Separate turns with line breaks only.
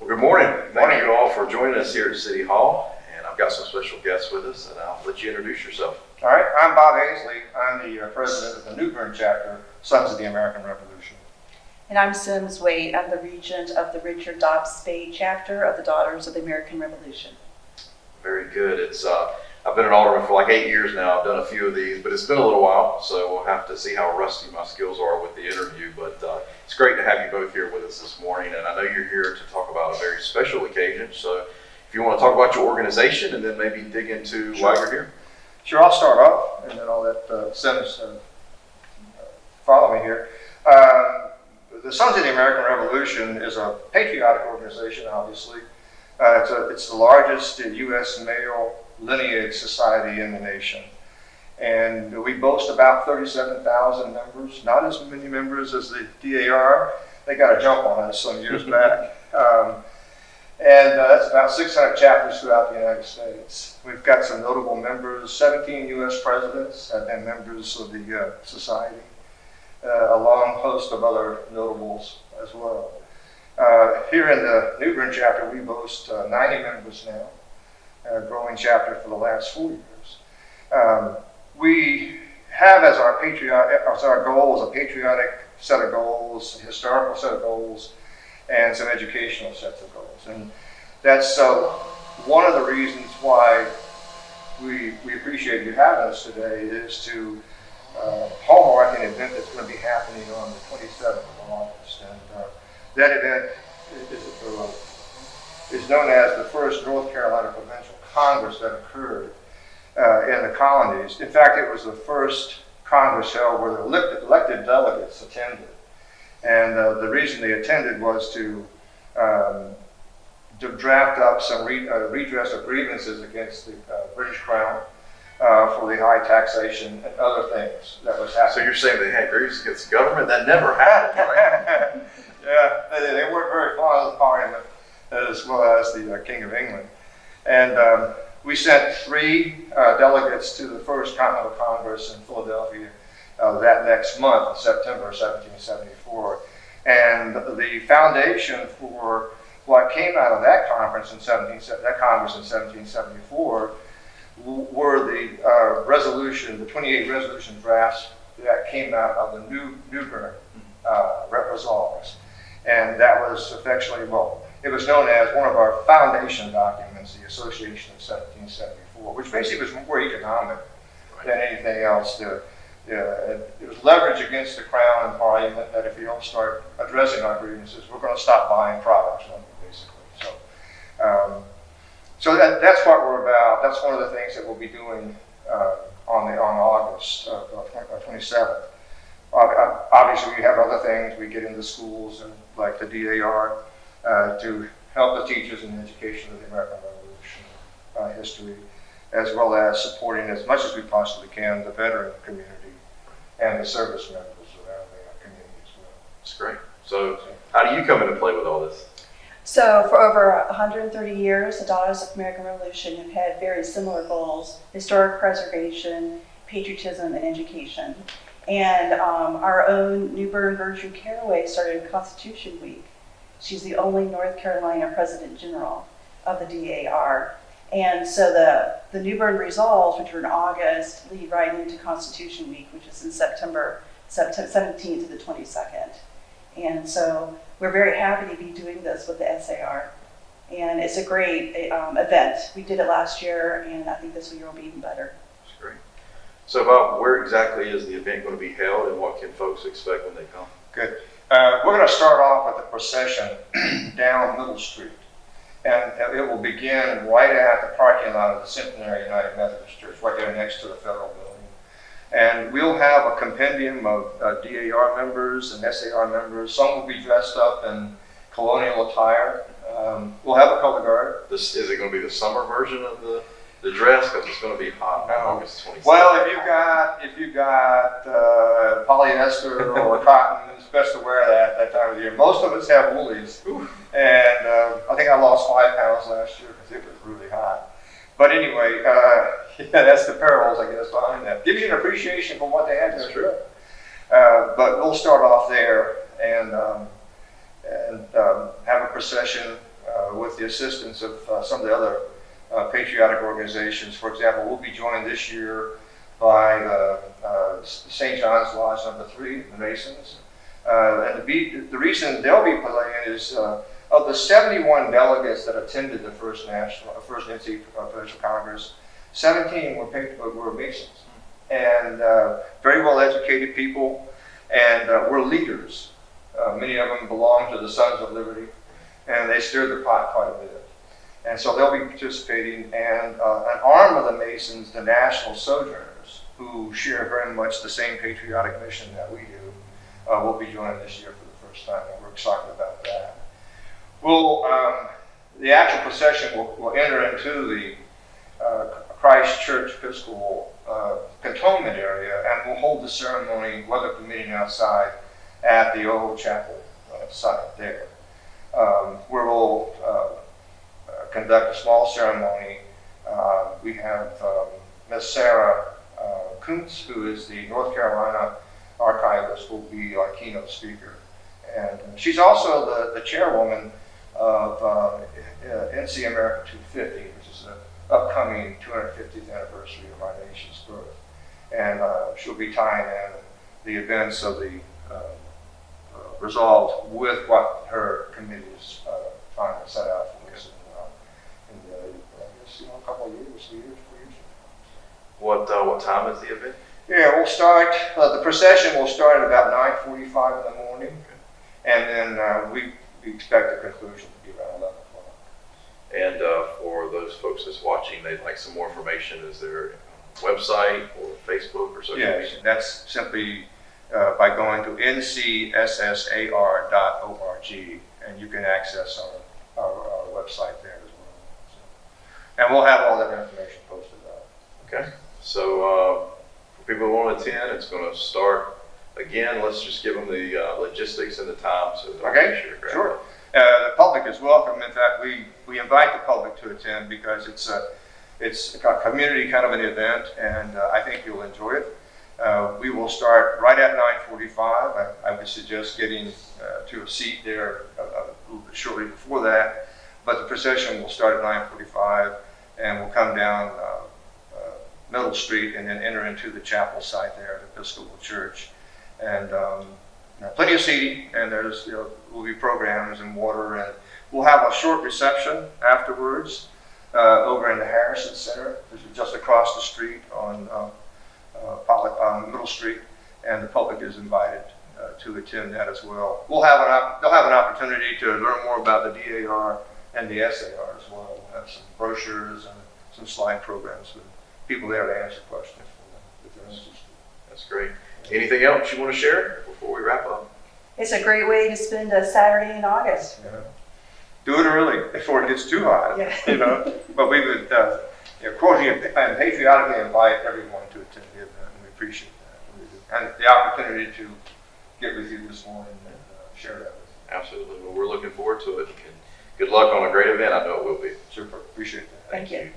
Good morning. Thank you all for joining us here at City Hall. And I've got some special guests with us, and I'll let you introduce yourself.
All right, I'm Bob Ainsley. I'm the president of the New Bern chapter, Sons of the American Revolution.
And I'm Wayt. I'm the regent of the Richard Dobbs Spade chapter of the Daughters of the American Revolution.
Very good. I've been an alderman for like 8 years now. I've done a few of these, but it's been a little while, so we'll have to see how rusty my skills are with the interview. But it's great to have you both here with us this morning, and I know you're here to talk about a very special occasion. So if you want to talk about your organization and then maybe dig into why you're here.
Sure, I'll start off, and then I'll let Sims follow me here. The Sons of the American Revolution is a patriotic organization, obviously. It's the largest U.S. male lineage society in the nation. And we boast about 37,000 members, not as many members as the DAR. They got a jump on us some years back. And that's about 600 chapters throughout the United States. We've got some notable members. 17 U.S. presidents have been members of the society. A long host of other notables as well. Here in the New Bern chapter, we boast 90 members now, a growing chapter for the last 4 years. We have as our goals a patriotic set of goals, a historical set of goals, and some educational sets of goals. And that's one of the reasons why we appreciate you having us today is to hallmark an event that's going to be happening on the 27th of August. And that event is known as the first North Carolina Provincial Congress that occurred in the colonies. In fact, it was the first Congress held where the elected delegates attended. And the reason they attended was to draft up some redress of grievances against the British Crown for the high taxation and other things that was happening.
So you're saying they had grievances against the government? That never happened, right?
Yeah, they weren't very fond of the Parliament as well as the King of England. And we sent 3 delegates to the First Continental Congress in Philadelphia that next month, September 1774. And the foundation for what came out of that conference in 1774 were the the 28 resolution drafts that came out of the New Bern Resolves. And that was affectionately, it was known as one of our foundation documents, the Association of 1774, which basically was more economic than anything else. It was leverage against the Crown and Parliament that if you don't start addressing our grievances, we're going to stop buying products from you, basically. So that's what we're about. That's one of the things that we'll be doing on August 27th. Obviously, we have other things. We get into schools and like the DAR to help the teachers in the education of the American Revolution history, as well as supporting as much as we possibly can the veteran community and the service members around the community as well.
That's great. So how do you come into play with all this?
So for over 130 years, the Daughters of the American Revolution have had very similar goals: historic preservation, patriotism, and education. And our own New Bern Virtue Caraway started Constitution Week. She's the only North Carolina President General of the DAR. And so the New Bern Resolves, which were in August, lead right into Constitution Week, which is in September 17th to the 22nd. And so we're very happy to be doing this with the SAR. And it's a great event. We did it last year, and I think this year will be even better.
That's great. So Bob, where exactly is the event going to be held, and what can folks expect when they come?
Good. We're going to start off with the procession down Middle Street. And it will begin right at the parking lot of the Centenary United Methodist Church, right there next to the Federal Building. And we'll have a compendium of DAR members and SAR members. Some will be dressed up in colonial attire. We'll have a color guard.
Is it going to be the summer version of the dress? Because it's going to be hot on August 27th.
Well, if you got polyester or cotton, it's best to wear that time of year. Most of us have woolies. And I think I lost 5 pounds last year because it was really hot. But anyway, that's the perils, I guess, behind that. Gives you an appreciation for what they had to do. But we'll start off there and have a procession with the assistance of some of the other patriotic organizations. For example, we'll be joined this year by St. John's Lodge Number 3, the Masons. And the reason they'll be playing is of the 71 delegates that attended the first NC Provincial Congress, 17 were Masons, and very well educated people, and were leaders. Many of them belong to the Sons of Liberty, and they stirred the pot quite a bit. And so they'll be participating, and an arm of the Masons, the National Sojourners, who share very much the same patriotic mission that we do, will be joining this year for the first time, and we're excited about that. The actual procession will enter into the Christ Church Episcopal cantonment area, and we'll hold the ceremony, weather permitting, outside at the old chapel site there, where we'll conduct a small ceremony. We have Miss Sarah Kuntz, who is the North Carolina archivist, will be our keynote speaker. And she's also the chairwoman of NC America 250, which is the upcoming 250th anniversary of our nation's birth. And she'll be tying in the events of the Resolves with what her committee is trying to set out for us in I guess, a couple of years, 3 years, 4 years.
What time is the event?
Yeah, we'll start, the procession will start at about 9:45 in the morning, and then we expect the conclusion to be around 11 o'clock.
And for those folks that's watching, they'd like some more information. Is there a website or Facebook or social media?
Yes, that's simply by going to ncsssar.org, and you can access our website there as well. So, and we'll have all that information posted up.
Okay, so for people who want to attend, it's going to start again. Let's just give them the logistics and the time. So
Okay, sure. The public is welcome. In fact, we invite the public to attend because it's a community kind of an event, and I think you'll enjoy it. We will start right at 9:45. I would suggest getting to a seat there a little bit shortly before that, but the procession will start at 9:45, and we'll come down Middle Street and then enter into the chapel site there at the Episcopal Church. And plenty of seating, and there's will be programs and water, and we'll have a short reception afterwards over in the Harrison Center, which is just across the street on Pollock Middle Street, and the public is invited to attend that as well. They'll have an opportunity to learn more about the DAR and the SAR as well. We'll have some brochures and some slide programs with people there to answer questions if they're interested.
That's great. Anything else you want to share before we wrap up?
It's a great way to spend a Saturday in August.
Yeah. Do it early before it gets too hot.
Yeah.
But we would, cordially and patriotically invite everyone to attend the event, and we appreciate that. And the opportunity to get with you this morning and share that with you.
Absolutely. Well, we're looking forward to it. And good luck on a great event. I know it will be.
Super. Appreciate that.
Thank you.